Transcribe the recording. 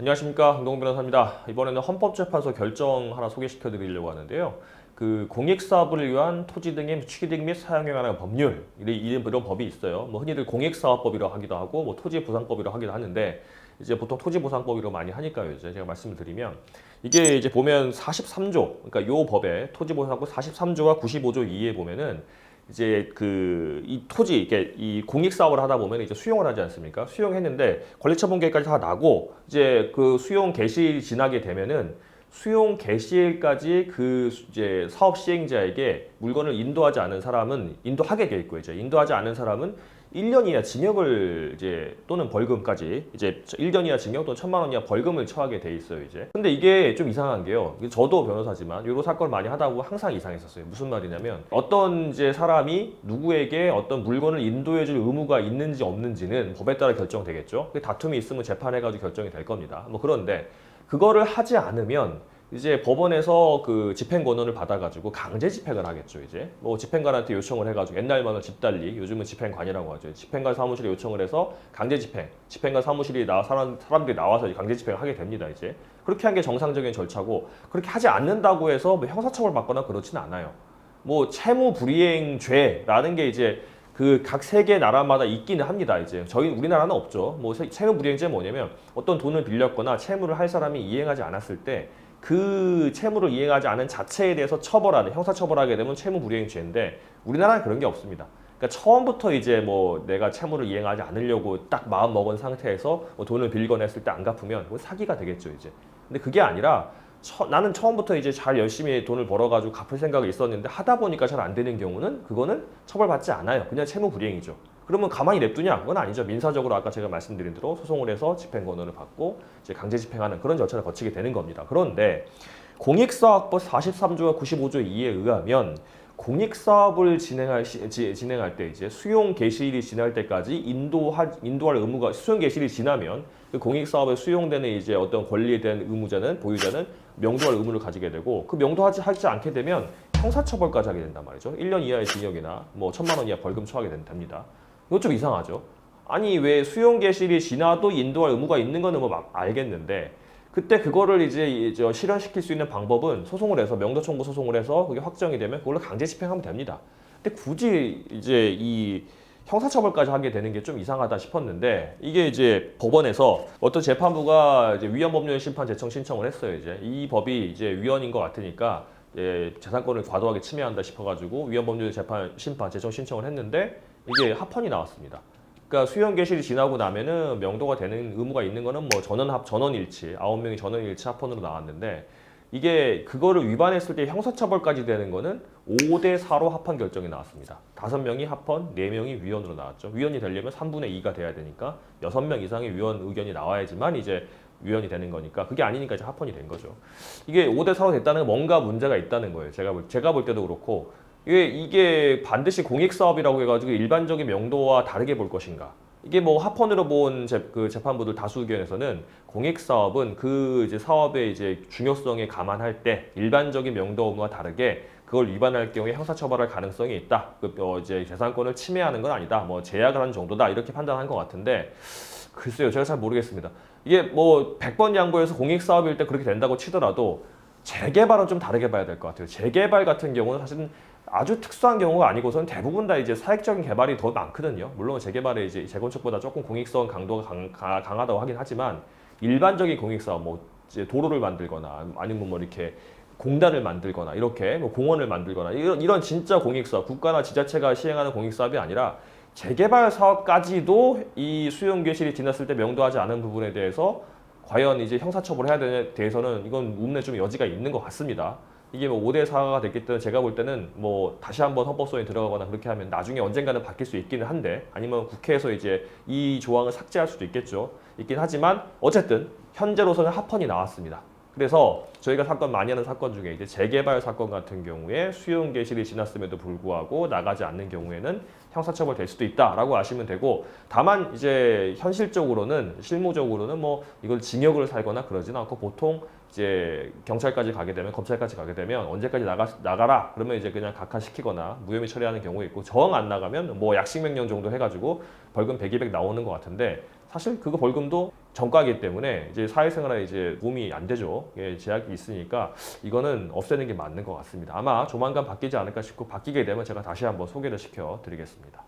안녕하십니까, 강동훈 변호사입니다. 이번에는 헌법재판소 결정 하나 소개시켜 드리려고 하는데요. 그 공익사업을 위한 토지 등의 취득 및 사용에 관한 법률, 이런 법이 있어요. 뭐 흔히들 공익사업법이라고 하기도 하고 뭐 토지보상법이라고 하기도 하는데, 이제 보통 토지보상법으로 많이 하니까요. 이제 제가 말씀을 드리면 이게 이제 보면 43조, 그러니까 요 법에 토지보상법 43조와 95조 2에 보면은 이제 이 토지, 이게 이 공익 사업을 하다 보면 이제 수용을 하지 않습니까? 수용했는데 권리처분 계획까지 다 나고 이제 그 수용 개시 지나게 되면은 수용 개시일까지 그 이제 사업 시행자에게 물건을 인도하지 않은 사람은 인도하게 돼 있고, 이제 인도하지 않은 사람은 1년 이하 징역을 이제 또는 벌금까지 이제 1년 이하 징역 또는 1,000만 원 이하 벌금을 처하게 돼 있어요, 이제. 근데 이게 좀 이상한 게요. 저도 변호사지만 이런 사건을 많이 하다 보고 항상 이상했었어요. 무슨 말이냐면 어떤 이제 사람이 누구에게 어떤 물건을 인도해 줄 의무가 있는지 없는지는 법에 따라 결정되겠죠. 다툼이 있으면 재판해 가지고 결정이 될 겁니다. 뭐 그런데 그거를 하지 않으면 이제 법원에서 그 집행권한을 받아가지고 강제 집행을 하겠죠. 이제 뭐 집행관한테 요청을 해가지고 옛날만은 집달리, 요즘은 집행관이라고 하죠. 집행관 사무실에 요청을 해서 강제 집행, 집행관 사무실이 사람들이 나와서 강제 집행을 하게 됩니다. 이제 그렇게 한 게 정상적인 절차고, 그렇게 하지 않는다고 해서 뭐 형사처벌 받거나 그렇지는 않아요. 뭐 채무불이행죄라는 게 이제 그 각 세계 나라마다 있기는 합니다. 이제 저희 우리나라는 없죠. 뭐 채무불이행죄는 뭐냐면 어떤 돈을 빌렸거나 채무를 할 사람이 이행하지 않았을 때 그 채무를 이행하지 않은 자체에 대해서 처벌하는, 형사처벌하게 되면 채무불이행죄인데, 우리나라는 그런 게 없습니다. 그러니까 처음부터 이제 뭐 내가 채무를 이행하지 않으려고 딱 마음 먹은 상태에서 뭐 돈을 빌거나 했을 때 안 갚으면 그건 사기가 되겠죠, 이제. 근데 그게 아니라 나는 처음부터 이제 잘 열심히 돈을 벌어가지고 갚을 생각이 있었는데 하다 보니까 잘 안 되는 경우는 그거는 처벌받지 않아요. 그냥 채무불이행이죠. 그러면 가만히 냅두냐? 그건 아니죠. 민사적으로 아까 제가 말씀드린 대로 소송을 해서 집행권한을 받고 이제 강제 집행하는 그런 절차를 거치게 되는 겁니다. 그런데 공익사업법 43조와 95조 2에 의하면 공익사업을 진행할 때 이제 수용 개시일이 지날 때까지 인도할 의무가, 수용 개시일이 지나면 그 공익사업에 수용되는 이제 어떤 권리에 대한 의무자는, 보유자는 명도할 의무를 가지게 되고, 그 명도하지 않게 되면 형사처벌까지 하게 된단 말이죠. 1년 이하의 징역이나 뭐 1,000만 원 이하 벌금 처하게 됩니다. 이거 좀 이상하죠. 아니 왜 수용 개시일이 지나도 인도할 의무가 있는 거는 뭐 막 알겠는데, 그때 그거를 이제 실현시킬 수 있는 방법은 소송을 해서, 명도 청구 소송을 해서 그게 확정이 되면 그걸로 강제 집행하면 됩니다. 근데 굳이 이제 이 형사처벌까지 하게 되는 게 좀 이상하다 싶었는데, 이게 이제 법원에서 어떤 재판부가 이제 위헌법률 심판 제청 신청을 했어요. 이제 이 법이 이제 위헌인 것 같으니까 재산권을 과도하게 침해한다 싶어가지고 위헌법률 심판 제청 신청을 했는데 이게 합헌이 나왔습니다. 그러니까 수용 개시일이 지나고 나면은 명도가 되는 의무가 있는 거는 뭐 전원일치, 9명이 전원일치 합헌으로 나왔는데, 이게 그거를 위반했을 때 형사처벌까지 되는 거는 5대 4로 합헌 결정이 나왔습니다. 5명이 합헌, 4명이 위헌으로 나왔죠. 위헌이 되려면 3분의 2가 돼야 되니까 6명 이상의 위헌 의견이 나와야지만 이제 위헌이 되는 거니까, 그게 아니니까 이제 합헌이 된 거죠. 이게 5대 4로 됐다는 건 뭔가 문제가 있다는 거예요. 제가 볼 때도 그렇고, 이게 반드시 공익사업이라고 해가지고 일반적인 명도와 다르게 볼 것인가? 이게 뭐 합헌으로 본 그 재판부들 다수 의견에서는 공익사업은 그 이제 사업의 이제 중요성에 감안할 때 일반적인 명도 의무와 다르게 그걸 위반할 경우에 형사처벌할 가능성이 있다. 이제 재산권을 침해하는 건 아니다. 뭐 제약을 하는 정도다. 이렇게 판단한 것 같은데, 글쎄요, 제가 잘 모르겠습니다. 이게 뭐 100번 양보해서 공익사업일 때 그렇게 된다고 치더라도 재개발은 좀 다르게 봐야 될 것 같아요. 재개발 같은 경우는 사실은 아주 특수한 경우가 아니고서는 대부분 다 이제 사익적인 개발이 더 많거든요. 물론 재개발의 이제 재건축보다 조금 공익성 강도가 강하다고 하긴 하지만, 일반적인 공익사업, 뭐 이제 도로를 만들거나 아니면 뭐 이렇게 공단을 만들거나 이렇게 뭐 공원을 만들거나 이런 진짜 공익사업, 국가나 지자체가 시행하는 공익사업이 아니라 재개발 사업까지도 이 수용 개시일이 지났을 때 명도하지 않은 부분에 대해서 과연 이제 형사처벌을 해야 되는 대해서는 이건 문에 좀 여지가 있는 것 같습니다. 이게 뭐 5대 4가 됐기 때문에 제가 볼 때는 뭐 다시 한번 헌법소원에 들어가거나 그렇게 하면 나중에 언젠가는 바뀔 수 있기는 한데, 아니면 국회에서 이제 이 조항을 삭제할 수도 있긴 하지만 어쨌든 현재로서는 합헌이 나왔습니다. 그래서 저희가 사건 많이 하는 사건 중에 이제 재개발 사건 같은 경우에 수용 개시일이 지났음에도 불구하고 나가지 않는 경우에는 형사처벌 될 수도 있다라고 아시면 되고, 다만 이제 현실적으로는, 실무적으로는 뭐 이걸 징역을 살거나 그러지는 않고, 보통 이제 경찰까지 가게 되면, 검찰까지 가게 되면 언제까지 나가라 그러면 이제 그냥 각하시키거나 무혐의 처리하는 경우가 있고, 정 안 나가면 뭐 약식 명령 정도 해가지고 벌금 100, 200 나오는 것 같은데, 사실 그거 벌금도 정가이기 때문에 이제 사회생활에 이제 도움이 안 되죠. 예, 제약이 있으니까 이거는 없애는 게 맞는 것 같습니다. 아마 조만간 바뀌지 않을까 싶고 바뀌게 되면 제가 다시 한번 소개를 시켜 드리겠습니다.